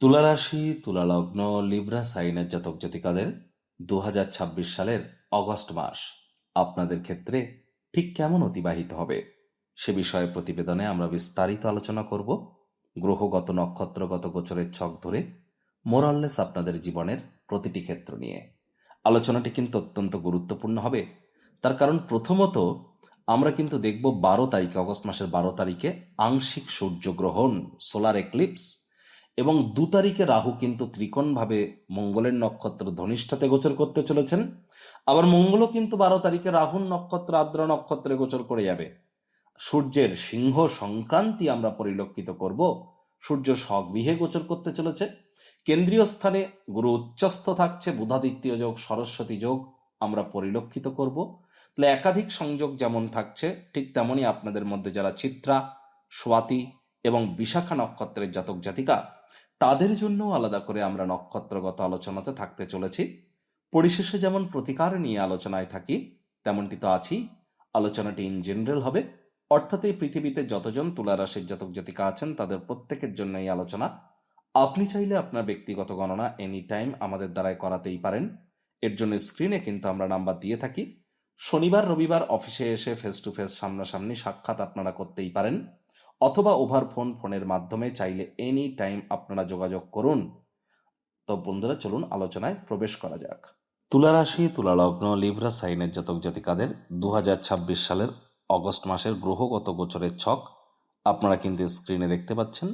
তুলা রাশি, তুলা লগ্ন, লিব্রা সাইনের জাতক জাতিকাদের 2026 সালের অগস্ট মাস আপনাদের ক্ষেত্রে ঠিক কেমন অতিবাহিত হবে সে বিষয়ে প্রতিবেদনে আমরা বিস্তারিত আলোচনা করব। গ্রহগত নক্ষত্রগত গোচরের ছক ধরে মোরাললেস আপনাদের জীবনের প্রতিটি ক্ষেত্র নিয়ে আলোচনাটি কিন্তু অত্যন্ত গুরুত্বপূর্ণ হবে। তার কারণ প্রথমত আমরা কিন্তু দেখব 12 তারিখে, অগস্ট মাসের 12 তারিখে আংশিক সূর্যগ্রহণ, সোলার এক্লিপস, এবং 2 তারিখে রাহু কিন্তু ত্রিকোণভাবে মঙ্গলের নক্ষত্র ধনিষ্ঠাতে গোচর করতে চলেছেন। আবার মঙ্গলও কিন্তু 12 তারিখে রাহুর নক্ষত্র আদ্রা নক্ষত্রে গোচর করে যাবে। সূর্যের সিংহ সংক্রান্তি আমরা পরিলক্ষিত করব। সূর্য স্বগৃহে গোচর করতে চলেছে। কেন্দ্রীয় স্থানে গুরু উচ্চস্থ থাকছে, বুধাদিত্য যোগ, সরস্বতী যোগ আমরা পরিলক্ষিত করব। তাহলে একাধিক সংযোগ যেমন থাকছে, ঠিক তেমনই আপনাদের মধ্যে যারা চিত্রা, স্বাতি এবং বিশাখা নক্ষত্রের জাতক জাতিকা, তাদের জন্য আলাদা করে আমরা নক্ষত্রগত আলোচনাতে থাকতে চলেছি। পরিশেষে যেমন প্রতিকার নিয়ে আলোচনায় থাকি, তেমনটি তো আছি। আলোচনাটি ইন জেনারেল হবে, অর্থাৎ এই পৃথিবীতে যতজন তুলা রাশির জাতক জাতিকা আছেন তাদের প্রত্যেকের জন্য এই আলোচনা। আপনি চাইলে আপনার ব্যক্তিগত গণনা এনি টাইম আমাদের দ্বারাই করাতেই পারেন। এর জন্য স্ক্রিনে কিন্তু আমরা নাম্বার দিয়ে থাকি। শনিবার রবিবার অফিসে এসে ফেস টু ফেস সামনাসামনি সাক্ষাৎ আপনারা করতেই পারেন, অথবা ওভার ফোনের মাধ্যমে চাইলে এনি টাইম আপনারা যোগাযোগ করুন। তো বন্ধুরা, চলুন আলোচনায় প্রবেশ করা যাক। তুলা রাশি, তুলা লগ্ন, লিব্রা সাইনের জাতক জাতিকাদের 2026 সালের অগস্ট মাসের গ্রহগত গোচরের ছক আপনারা কিন্তু স্ক্রিনে দেখতে পাচ্ছেন।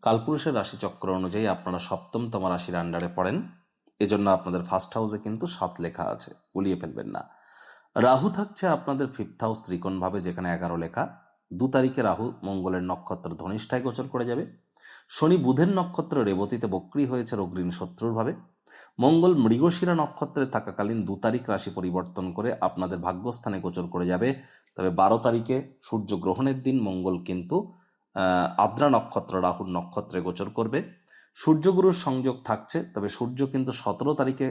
কালপুরুষের রাশিচক্র অনুযায়ী আপনারা সপ্তমতম রাশির আন্ডারে পড়েন, এজন্য আপনাদের ফার্স্ট হাউসে কিন্তু 7 লেখা আছে, গুলিয়ে ফেলবেন না। রাহু থাকছে আপনাদের ফিফথ হাউস ত্রিকোণভাবে, যেখানে 11 লেখা। 2 তারিখে রাহু মঙ্গলের নক্ষত্র ধনিষ্ঠায় গোচর করে যাবে। শনি বুধের নক্ষত্র রেবতীতে বক্রী হয়েছে অগ্রিম শত্রুর ভাবে। মঙ্গল মৃগশিরা নক্ষত্রে থাকাকালীন 2 তারিখ রাশি পরিবর্তন করে আপনাদের ভাগ্যস্থানে গোচর করে যাবে। তবে 12 তারিখে সূর্য গ্রহণের দিন মঙ্গল কিন্তু আদ্রা নক্ষত্র রাহুর নক্ষত্রে গোচর করবে। সূর্যগুরুর সংযোগ থাকছে, তবে সূর্য কিন্তু 17 তারিখে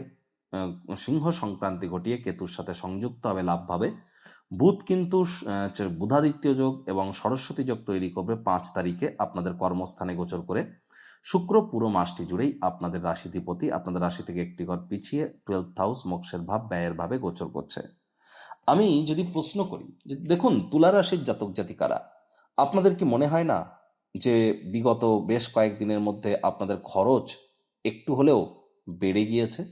সিংহ সংক্রান্তি ঘটিয়ে কেতুর সাথে সংযুক্ত হবে লাভভাবে। বুধ কিন্তু বুধাদিত্য যোগ এবং সরস্বতী যোগ তৈরি করবে 5 তারিখে আপনাদের কর্মস্থানে গোচর করে। শুক্র পুরো মাসটি জুড়েই আপনাদের রাশিধিপতি আপনাদের রাশি থেকে একটি ঘর পিছিয়ে 12th হাউস মোক্ষের ভাব, ব্যয়ের ভাবে গোচর করছে। আমি যদি প্রশ্ন করি যে দেখুন, তুলা রাশির জাতক জাতিকারা, আপনাদের কি মনে হয় না যে বিগত বেশ কয়েকদিনের মধ্যে আপনাদের খরচ একটু হলেও বেড়ে গিয়েছে?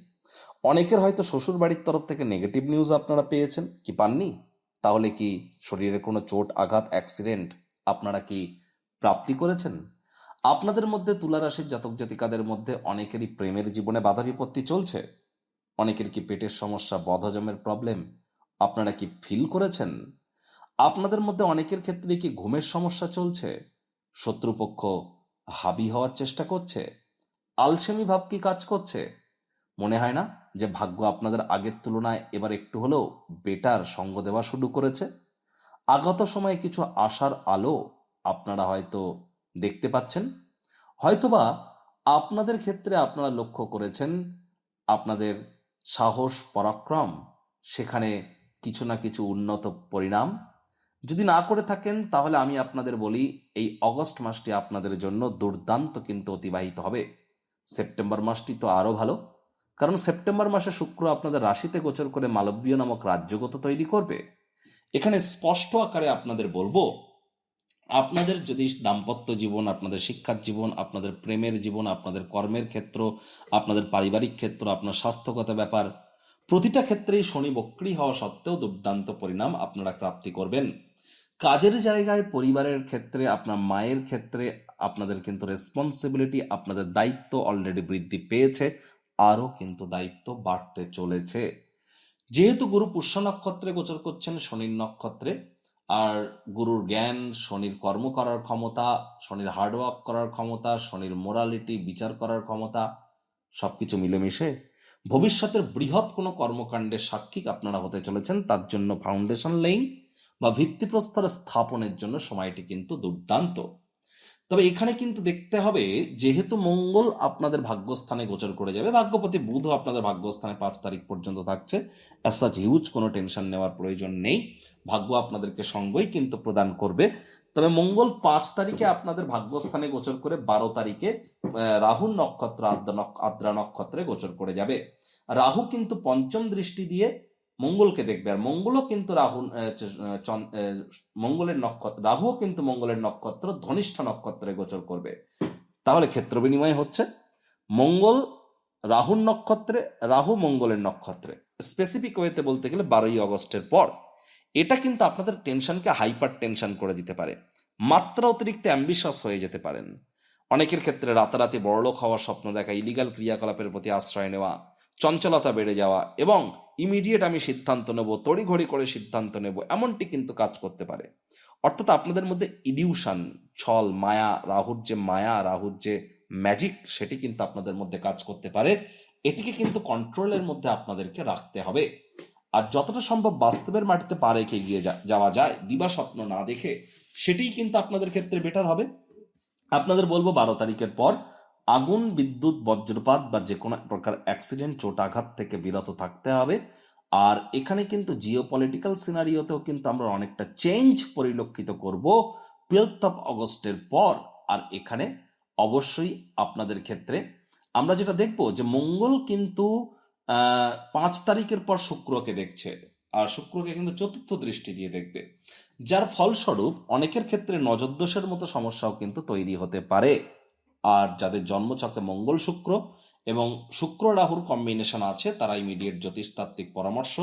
অনেকের হয়তো শ্বশুর বাড়ির তরফ থেকে নেগেটিভ নিউজ আপনারা পেয়েছেন, কি পাননি? তাহলে কি শরীরে কোনো চোট আঘাত অ্যাক্সিডেন্ট আপনারা কি প্রাপ্তি করেছেন? আপনাদের মধ্যে তুলা রাশির জাতক জাতিকাদের মধ্যে অনেকেরই প্রেমের জীবনে বাধা বিপত্তি চলছে। অনেকের কি পেটের সমস্যা, বদহজমের প্রবলেম আপনারা কি ফিল করেছেন? আপনাদের মধ্যে অনেকের ক্ষেত্রে কি ঘুমের সমস্যা চলছে? শত্রুপক্ষ হাবি হওয়ার চেষ্টা করছে? আলসেমি ভাব কি কাজ করছে? মনে হয় না যে ভাগ্য আপনাদের আগের তুলনায় এবার একটু হলেও বেটার সঙ্গ দেওয়া শুরু করেছে? আগত সময়ে কিছু আশার আলো আপনারা হয়তো দেখতে পাচ্ছেন। হয়তোবা আপনাদের ক্ষেত্রে আপনারা লক্ষ্য করেছেন আপনাদের সাহস পরাক্রম সেখানে কিছু না কিছু উন্নত পরিণাম। যদি না করে থাকেন তাহলে আমি আপনাদের বলি, এই অগস্ট মাসটি আপনাদের জন্য দুর্দান্ত কিন্তু অতিবাহিত হবে। সেপ্টেম্বর মাসটি তো আরও ভালো, কারণ সেপ্টেম্বর মাসে শুক্র আপনাদের রাশিতে গোচর করে মালব্য নামক রাজ্যগত তৈরি করবে। এখানে স্পষ্ট আকারে আপনাদের বলবো, আপনাদের যদি দাম্পত্য জীবন, আপনাদের শিক্ষার জীবন, আপনাদের প্রেমের জীবন, আপনাদের কর্মের ক্ষেত্র, আপনাদের পারিবারিক ক্ষেত্র, আপনার স্বাস্থ্যগত ব্যাপার, প্রতিটা ক্ষেত্রেই শনি বক্রী হওয়া সত্ত্বেও দুর্দান্ত পরিণাম আপনারা প্রাপ্তি করবেন। কাজের জায়গায়, পরিবারের ক্ষেত্রে, আপনার মায়ের ক্ষেত্রে আপনাদের কিন্তু রেসপন্সিবিলিটি, আপনাদের দায়িত্ব অলরেডি বৃদ্ধি পেয়েছে, আরও কিন্তু দায়িত্ব বাড়তে চলেছে। যেহেতু গুরু পুষ্য নক্ষত্রে গোচর করছেন শনির নক্ষত্রে, আর গুরুর জ্ঞান, শনির কর্ম করার ক্ষমতা, শনির হার্ডওয়ার্ক করার ক্ষমতা, শনির মোরালিটি বিচার করার ক্ষমতা, সবকিছু মিলেমিশে ভবিষ্যতের বৃহৎ কোনো কর্মকাণ্ডের সাক্ষী আপনারা হতে চলেছেন। তার জন্য ফাউন্ডেশন লেইং বা ভিত্তিপ্রস্তর স্থাপনের জন্য সময়টি কিন্তু দুর্দান্ত। তবে এখানে কিন্তু দেখতে হবে, যেহেতু মঙ্গল আপনাদের ভাগ্যস্থানে গোচর করে যাবে, ভাগ্যপতি বুধও আপনাদের ভাগ্যস্থানে 5 তারিখ পর্যন্ত থাকছে, অ্যাজ সাচ হিউজ কোনো টেনশন নেওয়ার প্রয়োজন নেই। ভাগ্য আপনাদেরকে সঙ্গই কিন্তু প্রদান করবে। তবে মঙ্গল 5 তারিখে আপনাদের ভাগ্যস্থানে গোচর করে 12 তারিখে রাহুর নক্ষত্র আদ্রা নক্ষত্রে গোচর করে যাবে। রাহু কিন্তু পঞ্চম দৃষ্টি দিয়ে মঙ্গলকে দেখবে, আর মঙ্গলও কিন্তু রাহুও কিন্তু মঙ্গলের নক্ষত্র ধনিষ্ঠ নক্ষত্রে গোচর করবে। তাহলে ক্ষেত্র বিনিময় হচ্ছে মঙ্গল রাহুর নক্ষত্রে, রাহু মঙ্গলের নক্ষত্রে। স্পেসিফিক ওয়েতে বলতে গেলে 12ই অগস্টের পর। এটা কিন্তু আপনাদের টেনশনকে হাইপার টেনশন করে দিতে পারে, মাত্রা অতিরিক্ত অ্যাম্বিশাস হয়ে যেতে পারেন। অনেকের ক্ষেত্রে রাতারাতি বড়লোক হওয়ার স্বপ্ন দেখা, ইলিগাল ক্রিয়াকলাপের প্রতি আশ্রয় নেওয়া, চঞ্চলতা বেড়ে যাওয়া এবং ইমিডিয়েট আমি সিদ্ধান্ত নেব, তড়িঘড়ি করে সিদ্ধান্ত নেব, এমনটি কিন্তু কাজ করতে পারে। অর্থাৎ আপনাদের মধ্যে ইলিউশন, ছল, মায়া, রাহুর যে ম্যাজিক, সেটি কিন্তু আপনাদের মধ্যে কাজ করতে পারে। এটিকে কিন্তু কন্ট্রোলের মধ্যে আপনাদেরকে রাখতে হবে। আর যতটা সম্ভব বাস্তবের মাটিতে পা রেখে এগিয়ে যাওয়া যায়, দিবা স্বপ্ন না দেখে, সেটিই কিন্তু আপনাদের ক্ষেত্রে বেটার হবে। আপনাদের বলবো 12 তারিখের পর আগুন, বিদ্যুৎ, বজ্রপাত বা যে কোনো প্রকার অ্যাক্সিডেন্ট, চোট আঘাত থেকে বিরত থাকতে হবে। আর এখানে কিন্তু জিও পলিটিক্যাল সিনারিওতেও কিন্তু আমরা অনেকটা চেঞ্জ পরিলক্ষিত করব 12 অগস্টের পর। আর এখানে অবশ্যই আপনাদের ক্ষেত্রে আমরা যেটা দেখব যে মঙ্গল কিন্তু 5 তারিখের পর শুক্রকে দেখছে, আর শুক্রকে কিন্তু চতুর্থ দৃষ্টি দিয়ে দেখবে, যার ফলস্বরূপ অনেকের ক্ষেত্রে নজরদোষের মতো সমস্যাও কিন্তু তৈরি হতে পারে। আর যাদের জন্মছকে মঙ্গল শুক্র এবং শুক্র রাহুর কম্বিনেশন আছে, তারা ইমিডিয়েট জ্যোতিষতাত্ত্বিক পরামর্শ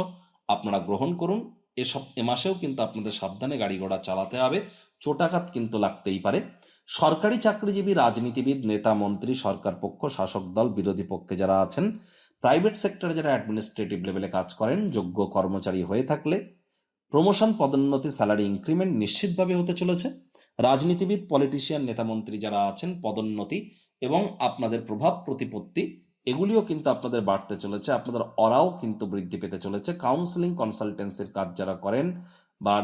আপনারা গ্রহণ করুন। এ মাসেও কিন্তু আপনাদের সাবধানে গাড়ি ঘোড়া চালাতে হবে, চোটাঘাত কিন্তু লাগতেই পারে। সরকারি চাকরিজীবী, রাজনীতিবিদ, নেতা, মন্ত্রী, সরকার পক্ষ, শাসক দল, বিরোধী পক্ষে যারা আছেন, প্রাইভেট সেক্টরে যারা অ্যাডমিনিস্ট্রেটিভ লেভেলে কাজ করেন, যোগ্য কর্মচারী হয়ে থাকলে প্রমোশন, পদোন্নতি, স্যালারি ইনক্রিমেন্ট নিশ্চিতভাবে হতে চলেছে। রাজনীতিবিদ, পলিটিশিয়ান, নেতামন্ত্রী যারা আছেন, পদোন্নতি এবং আপনাদের প্রভাব প্রতিপত্তি এগুলিও কিন্তু আপনাদের বাড়তে চলেছে। আপনাদের অরাও কিন্তু বৃদ্ধি পেতে চলেছে। কাউন্সিলিং, কনসালটেন্সির কাজ যারা করেন বা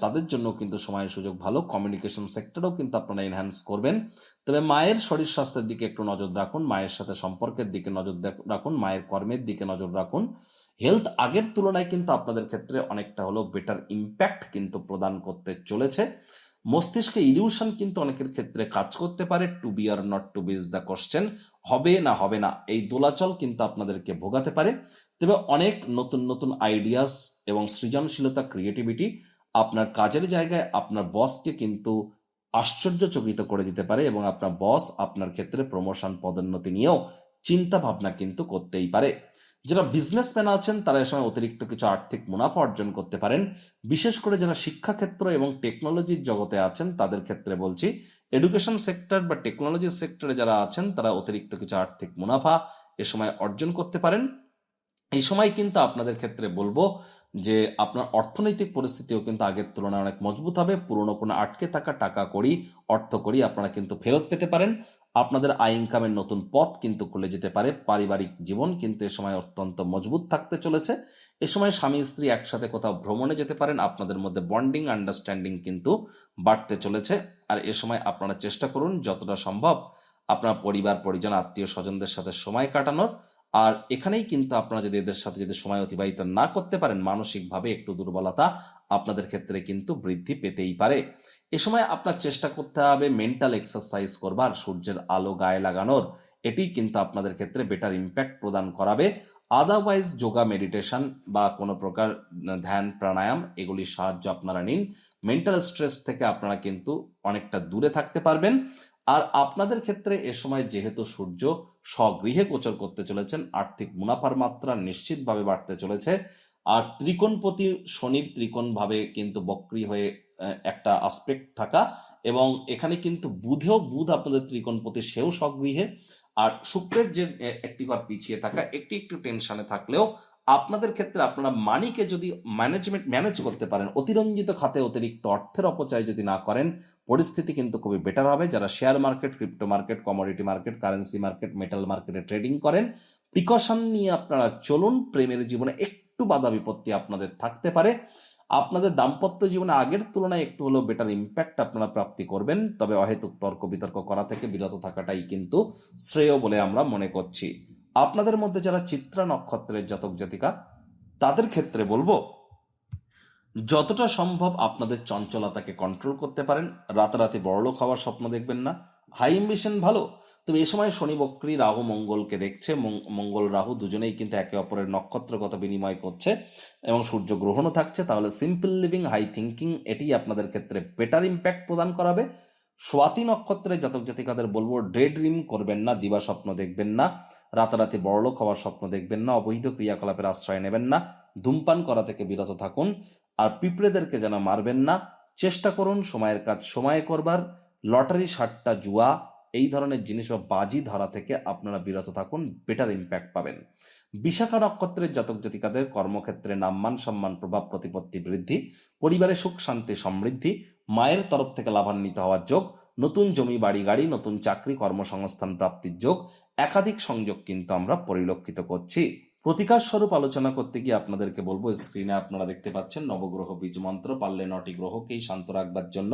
তাদের জন্য কিন্তু সময়ের সুযোগ ভালো। কমিউনিকেশন সেক্টরেও কিন্তু আপনারা এনহ্যান্স করবেন। তবে মায়ের শরীর স্বাস্থ্যের দিকে একটু নজর রাখুন, মায়ের সাথে সম্পর্কের দিকে নজর রাখুন, মায়ের কর্মের দিকে নজর রাখুন। হেলথ আগের তুলনায় কিন্তু আপনাদের ক্ষেত্রে অনেকটা হলেও বেটার ইম্প্যাক্ট কিন্তু প্রদান করতে চলেছে। মস্তিষ্কে ইলিউশন কিন্তু অনেকের ক্ষেত্রে কাজ করতে পারে। To be or not to be is the question. হবে না হবে না, এই দোলাচল কিন্তু আপনাদেরকে ভোগাতে পারে। তবে অনেক নতুন নতুন আইডিয়াস এবং সৃজনশীলতা, ক্রিয়েটিভিটি আপনার কাজের জায়গায় আপনার বসকে কিন্তু আশ্চর্যচকিত করে দিতে পারে এবং আপনার বস আপনার ক্ষেত্রে প্রমোশন, পদোন্নতি নিয়েও চিন্তা ভাবনা কিন্তু করতেই পারে। যারা বিজনেসম্যান আছেন তারা এ সময় অতিরিক্ত কিছু আর্থিক মুনাফা অর্জন করতে পারেন। বিশেষ করে যারা শিক্ষাক্ষেত্র এবং টেকনোলজির জগতে আছেন তাদের ক্ষেত্রে বলছি, এডুকেশন সেক্টর বা টেকনোলজি সেক্টরে যারা আছেন তারা অতিরিক্ত কিছু আর্থিক মুনাফা এ সময় অর্জন করতে পারেন। এই সময় কিন্তু আপনাদের ক্ষেত্রে বলবো যে আপনার অর্থনৈতিক পরিস্থিতিও কিন্তু আগের তুলনায় অনেক মজবুত হবে। পুরনো কোনো আটকে থাকা টাকা কড়ি, অর্থ কড়ি আপনারা কিন্তু ফেরত পেতে পারেন। আপনাদের আয় ইনকামের নতুন পথ কিন্তু খুলে যেতে পারে। পারিবারিক জীবন কিন্তু এ সময় অত্যন্ত মজবুত থাকতে চলেছে। এ সময় স্বামী স্ত্রী একসাথে কোথাও ভ্রমণে যেতে পারেন। আপনাদের মধ্যে বন্ডিং, আন্ডারস্ট্যান্ডিং কিন্তু বাড়তে চলেছে। আর এ সময় আপনারা চেষ্টা করুন যতটা সম্ভব আপনার পরিবার, পরিজন, আত্মীয় স্বজনদের সাথে সময় কাটানোর। আর এখানেই কিন্তু আপনারা যদি এদের সাথে যদি সময় অতিবাহিত না করতে পারেন, মানসিকভাবে একটু দুর্বলতা আপনাদের ক্ষেত্রে কিন্তু বৃদ্ধি পেতেই পারে। এ সময় আপনার চেষ্টা করতে হবে মেন্টাল এক্সারসাইজ করবার, সূর্যের আলো গায়ে লাগানোর। এটি কিন্তু আপনাদের ক্ষেত্রে বেটার ইম্প্যাক্ট প্রদান করাবে। আদারওয়াইজ যোগা, মেডিটেশন বা কোনো প্রকার ধ্যান, প্রাণায়াম এগুলির সাহায্য আপনারা নিন। মেন্টাল স্ট্রেস থেকে আপনারা কিন্তু অনেকটা দূরে থাকতে পারবেন। আর আপনাদের ক্ষেত্রে এ সময় যেহেতু সূর্য স্বগৃহে গোচর করতে চলেছেন, আর্থিক মুনাফার মাত্রা নিশ্চিতভাবে বাড়তে চলেছে। আর ত্রিকোণপতি শনির ত্রিকোণভাবে কিন্তু বক্রী হয়ে একটা আসপেক্ট থাকা, এবং এখানে কিন্তু বুধ আপনাদের ত্রিকোণপতি, সেও স্বগৃহে। আর শুক্রের যে একটি ঘর পিছিয়ে থাকা, একটু টেনশনে থাকলেও আপনাদের ক্ষেত্রে আপনারা মানিকে যদি ম্যানেজ করতে পারেন, অতিরঞ্জিত খাতে অতিরিক্ত অর্থের অপচয় যদি না করেন, পরিস্থিতি কিন্তু খুবই বেটার হবে। যারা share market, crypto market, commodity market, currency market, metal মার্কেটে ট্রেডিং করেন, প্রিকশন নিয়ে আপনারা চলুন। প্রেমের জীবনে একটু বাধা বিপত্তি আপনাদের থাকতে পারে। আপনাদের দাম্পত্য জীবনে আগের তুলনায় একটু হলেও বেটার ইম্প্যাক্ট আপনারা প্রাপ্তি করবেন। তবে অহেতুক তর্ক বিতর্ক করা থেকে বিরত থাকাটাই কিন্তু শ্রেয় বলে আমরা মনে করছি। আপনাদের মধ্যে যারা চিত্রা নক্ষত্রের জাতক জাতিকা, তাদের ক্ষেত্রে বলবো যতটা সম্ভব আপনাদের চঞ্চলতাকে কন্ট্রোল করতে পারেন। রাতারাতি বড়লোক হওয়ার স্বপ্ন দেখবেন না। হাই অ্যাম্বিশন ভালো, তবে এ সময় শনি বক্রী রাহু মঙ্গলকে দেখছে। মঙ্গল রাহু দুজনেই কিন্তু একে অপরের নক্ষত্রগত বিনিময় করছে এবং সূর্য গ্রহণও থাকছে। তাহলে সিম্পল লিভিং, হাই থিঙ্কিং এটি আপনাদের ক্ষেত্রে বেটার ইম্প্যাক্ট প্রদান করাবে। স্বাতি নক্ষত্রে জাতক জাতিকাদের বলবো ডে ড্রিম করবেন না, দিবা স্বপ্ন দেখবেন না, রাতারাতি বড়লোক হওয়ার স্বপ্ন দেখবেন না, অবৈধ ক্রিয়াকলাপের আশ্রয় নেবেন না, ধূমপান করা থেকে বিরত থাকুন। আর পিঁপড়েদেরকে যেন মারবেন না। চেষ্টা করুন সময়ের কাজ সময়ে করবার। লটারি, সাট্টা, জুয়া এই ধরনের জিনিস বা বাজি ধরা থেকে আপনারা বিরত থাকুন, বেটার ইম্প্যাক্ট পাবেন। বিশাখা নক্ষত্রের জাতক জাতিকাদের কর্মক্ষেত্রে নাম্মান সম্মান প্রভাব প্রতিপত্তি বৃদ্ধি, পরিবারে সুখ শান্তি সমৃদ্ধি, মায়ের তরফ থেকে লাভান্বিত হওয়ার যোগ, নতুন জমি বাড়ি গাড়ি, নতুন চাকরি কর্মসংস্থান প্রাপ্তির যোগ, একাধিক সংযোগ কিন্তু আমরা পরিলক্ষিত করছি। প্রতিকার স্বরূপ আলোচনা করতে গিয়ে আপনাদেরকে বলবো, স্ক্রিনে আপনারা দেখতে পাচ্ছেন নবগ্রহ বীজ মন্ত্র। পারলে 9টি গ্রহকেই শান্ত রাখবার জন্য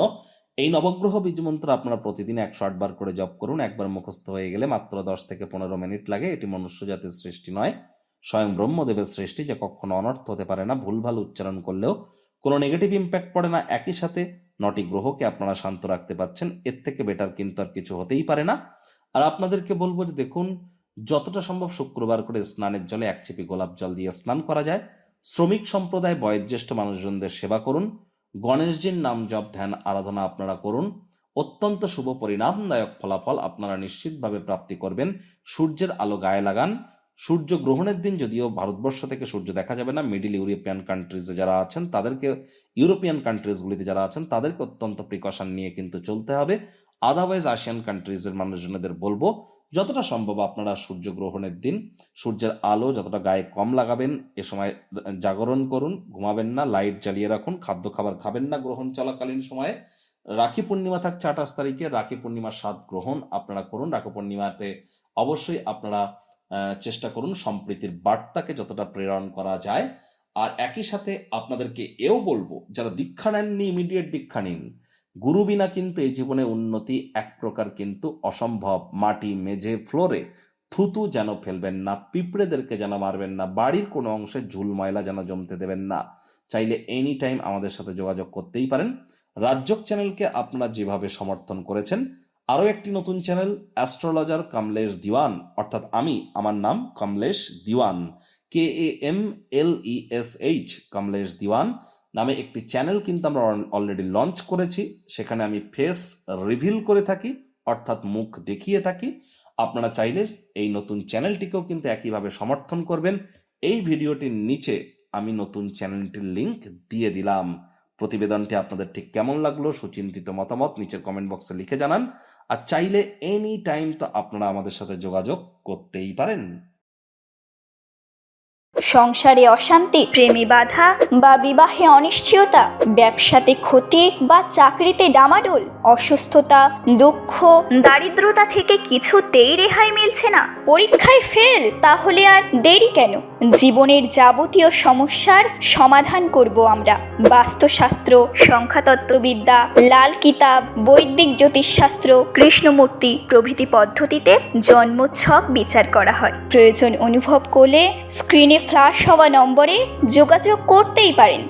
এই নবগ্রহ বীজ মন্ত্র আপনারা প্রতিদিন 108 বার করে জপ করুন। একবার মুখস্থ হয়ে গেলে মাত্র 10 থেকে 15 মিনিট লাগে। এটি মনুষ্য জাতির সৃষ্টি নয়, স্বয়ং ব্রহ্মদেবের সৃষ্টি, যা কখনো অনর্থ হতে পারে না। ভুলভাল উচ্চারণ করলেও কোনো নেগেটিভ ইম্প্যাক্ট পড়ে না। একই সাথে 9টি গ্রহকে আপনারা শান্ত রাখতে পারছেন, এর থেকে বেটার কিন্তু আর কিছু হতেই পারে না। আর আপনাদেরকে বলবো যে দেখুন, যতটা সম্ভব শুক্রবার করে স্নানের জলে 1 চিপি গোলাপ জল দিয়ে স্নান করা যায়। শ্রমিক সম্প্রদায় বয়োজ্যেষ্ঠ মানুষজনদের সেবা করুন। গণেশজির নাম জপ ধ্যান আরাধনা আপনারা করুন। অত্যন্ত শুভ পরিণামদায়ক ফলাফল আপনারা নিশ্চিতভাবে প্রাপ্তি করবেন। সূর্যের আলো গায়ে লাগান। সূর্য গ্রহণের দিন যদিও ভারতবর্ষ থেকে সূর্য দেখা যাবে না, মিডিল ইউরোপিয়ান কান্ট্রিজে যারা আছেন তাদেরকে, ইউরোপিয়ান কান্ট্রিজগুলিতে যারা আছেন তাদেরকে অত্যন্ত প্রিকশন নিয়ে কিন্তু চলতে হবে। আদারওয়াইজ আসিয়ান কান্ট্রিজের মানুষজনদের বলবো যতটা সম্ভব আপনারা সূর্যগ্রহণের দিন সূর্যের আলো যতটা গায়ে কম লাগাবেন। এ সময় জাগরণ করুন, ঘুমাবেন না, লাইট জ্বালিয়ে রাখুন, খাদ্য খাবার খাবেন না গ্রহণ চলাকালীন সময়ে। রাখি পূর্ণিমা থাকছে 28 তারিখে, রাখি পূর্ণিমার 7 গ্রহণ আপনারা করুন। রাখি পূর্ণিমাতে অবশ্যই আপনারা চেষ্টা করুন সম্প্রীতির বার্তাকে যতটা প্রেরণ করা যায়। আর একই সাথে আপনাদেরকে এও বলবো, যারা দীক্ষা নেননি ইমিডিয়েট দীক্ষা নিন। গুরু বিনা কিন্তু এই জীবনে উন্নতি এক প্রকার কিন্তু অসম্ভব। মাটি, মেঝে, ফ্লোরে থুতু যেন ফেলবেন না, পিঁপড়েদেরকে যেন মারবেন না, বাড়ির কোনো অংশে ঝুল ময়লা যেন জমতে দেবেন না। চাইলে এনি টাইম আমাদের সাথে যোগাযোগ করতেই পারেন। রাজযোগ চ্যানেলকে আপনারা যেভাবে সমর্থন করেছেন, আরও একটি নতুন চ্যানেল অ্যাস্ট্রোলজার কমলেশ দিওয়ান, অর্থাৎ আমার নাম কমলেশ দিওয়ান, KAMLESH কমলেশ দিওয়ান নামে একটি চ্যানেল কিন্তু আমরা অলরেডি লঞ্চ করেছি। সেখানে আমি ফেস রিভিল করে থাকি, অর্থাৎ মুখ দেখিয়ে থাকি। আপনারা চাইলে এই নতুন চ্যানেলটিকেও কিন্তু একইভাবে সমর্থন করবেন। এই ভিডিওটির নিচে আমি নতুন চ্যানেলটির লিংক দিয়ে দিলাম। প্রতিবেদনটি আপনাদের ঠিক কেমন লাগলো সুচিন্তিত মতামত নিচের কমেন্ট বক্সে লিখে জানান। আর চাইলে এনি টাইম তো আপনারা আমাদের সাথে যোগাযোগ করতেই পারেন। সংসারে অশান্তি, প্রেমে বাধা বা বিবাহে অনিশ্চয়তা, ব্যবসাতে ক্ষতি বা চাকরিতে ডামাডোল, অসুস্থতা, দুঃখ, দারিদ্রতা থেকে কিছুতেই রেহাই মিলছে না, পরীক্ষায় ফেল, তাহলে আর দেরি কেন? জীবনের যাবতীয় সমস্যার সমাধান করব আমরা। বাস্তুশাস্ত্র, সংখ্যাতত্ত্ববিদ্যা, লাল কিতাব, বৈদিক জ্যোতিষশাস্ত্র, কৃষ্ণমূর্তি প্রভৃতি পদ্ধতিতে জন্মছক বিচার করা হয়। প্রয়োজন অনুভব করলে স্ক্রিনে ফ্ল্যাশ হওয়া নম্বরে যোগাযোগ করতেই পারেন।